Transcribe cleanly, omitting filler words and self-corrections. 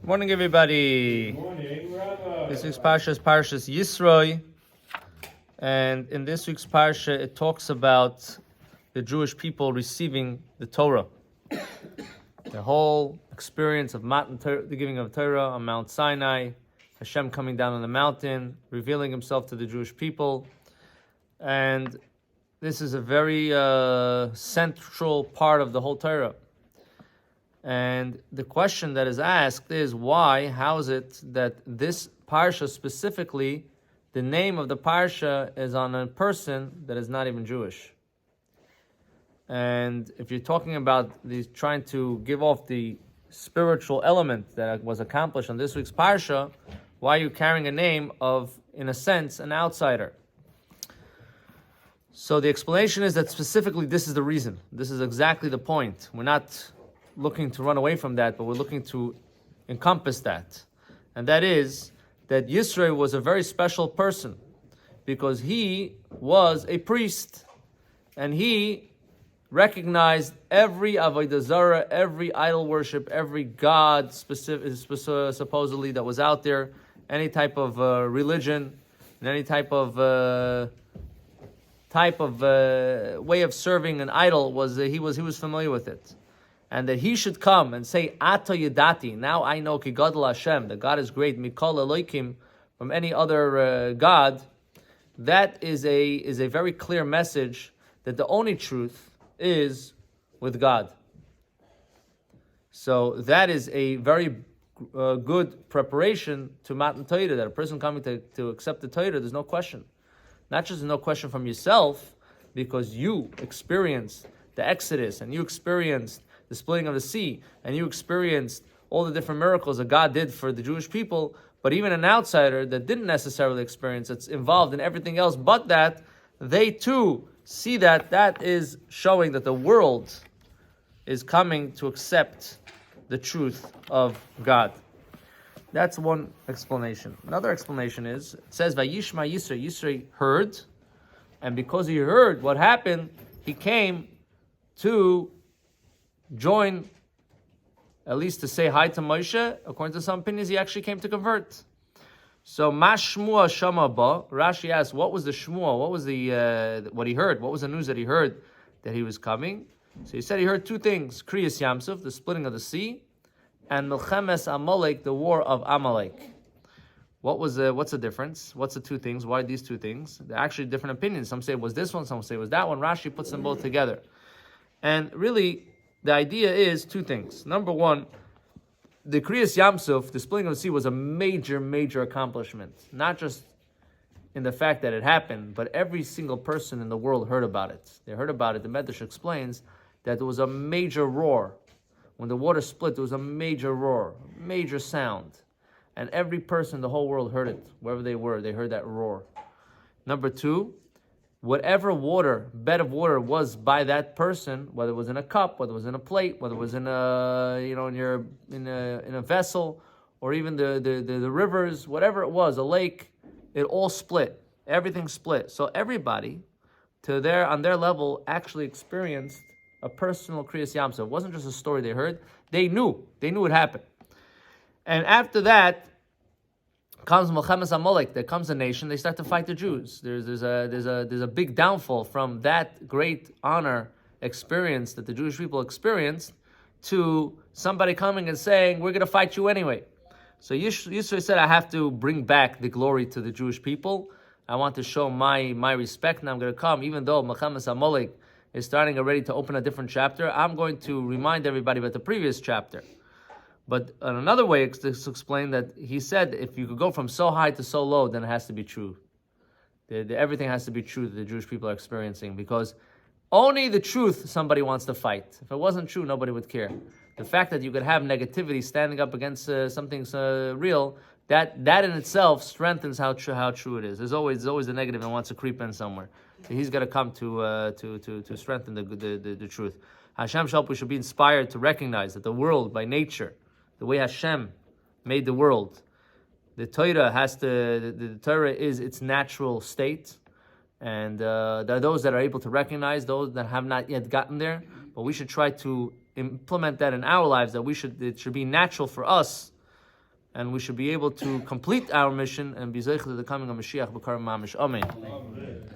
Morning, everybody. Morning, Rabbi. This week's parsha is Parshas Yitro, and in this week's parsha, it talks about the Jewish people receiving the Torah, the whole experience of the giving of Torah on Mount Sinai, Hashem coming down on the mountain, revealing Himself to the Jewish people, and this is a very central part of the whole Torah. And the question that is asked is why, how is it that this parsha specifically, the name of the parsha is on a person that is not even Jewish? And if you're talking about these trying to give off the spiritual element that was accomplished on this week's parsha, why are you carrying a name of, in a sense, an outsider? So the explanation is that specifically this is the reason. This is exactly the point. We're not looking to run away from that, but we're looking to encompass that. And that is that Yisro was a very special person because he was a priest and he recognized every avodah zarah, every idol worship, every god supposedly that was out there, any type of religion, and any type of way of serving an idol he was familiar with it. And that he should come and say, Ato Yedati, now I know Ki Gadol Hashem, that God is great, Mikol Elokim, from any other God. That is a very clear message that the only truth is with God. So that is a very good preparation to Matan Torah, that a person coming to accept the Torah, there's no question. Not just no question from yourself, because you experienced the Exodus and you experienced the splitting of the sea, and you experienced all the different miracles that God did for the Jewish people, but even an outsider that didn't necessarily experience it's involved in everything else but that, they too see that is showing that the world is coming to accept the truth of God. That's one explanation. Another explanation is, it says, Vayishma Yisro, Yisro heard, and because he heard what happened, he came to join, at least to say hi to Moshe. According to some opinions, he actually came to convert. So, Mashmua Shamaba, Rashi asks, what was the Shmua? What was what he heard? What was the news that he heard that he was coming? So he said he heard two things: Kriyas Yamsuf, the splitting of the sea, and Milchemes Amalek, the war of Amalek. What's the difference? What's the two things? Why these two things? They're actually different opinions. Some say it was this one, some say it was that one. Rashi puts them both together. And really, the idea is two things. Number one, the Kriyas Yamsuf, the splitting of the sea, was a major, major accomplishment. Not just in the fact that it happened, but every single person in the world heard about it. They heard about it. The Medrash explains that there was a major roar. When the water split, there was a major roar, major sound. And every person in the whole world heard it. Wherever they were, they heard that roar. Number two, whatever bed of water was by that person, whether it was in a cup, whether it was in a plate, whether it was in a vessel, or even the rivers, whatever it was, a lake, it all split. Everything split. So everybody, on their level, actually experienced a personal Kriyas Yamsuf. It wasn't just a story they heard. They knew it happened. And after that comes Milchemes Amalek. There comes a nation. They start to fight the Jews. There's a big downfall from that great honor experience that the Jewish people experienced to somebody coming and saying, "We're going to fight you anyway." So Yisro said, "I have to bring back the glory to the Jewish people. I want to show my respect, and I'm going to come, even though Milchemes Amalek is starting already to open a different chapter. I'm going to remind everybody about the previous chapter." But another way is to explain that he said if you could go from so high to so low, then it has to be true. Everything has to be true that the Jewish people are experiencing, because only the truth somebody wants to fight. If it wasn't true, nobody would care. The fact that you could have negativity standing up against something real, that in itself strengthens how true it is. There's always the negative that wants to creep in somewhere. So he's got to come to strengthen the truth. Hashem Shalpu should be inspired to recognize that the world by nature, the way Hashem made the world, the Torah is its natural state, and there are those that are able to recognize, those that have not yet gotten there. But we should try to implement that in our lives. It should be natural for us and we should be able to complete our mission and be zeicha to the coming of Mashiach b'karam mamish. Amen.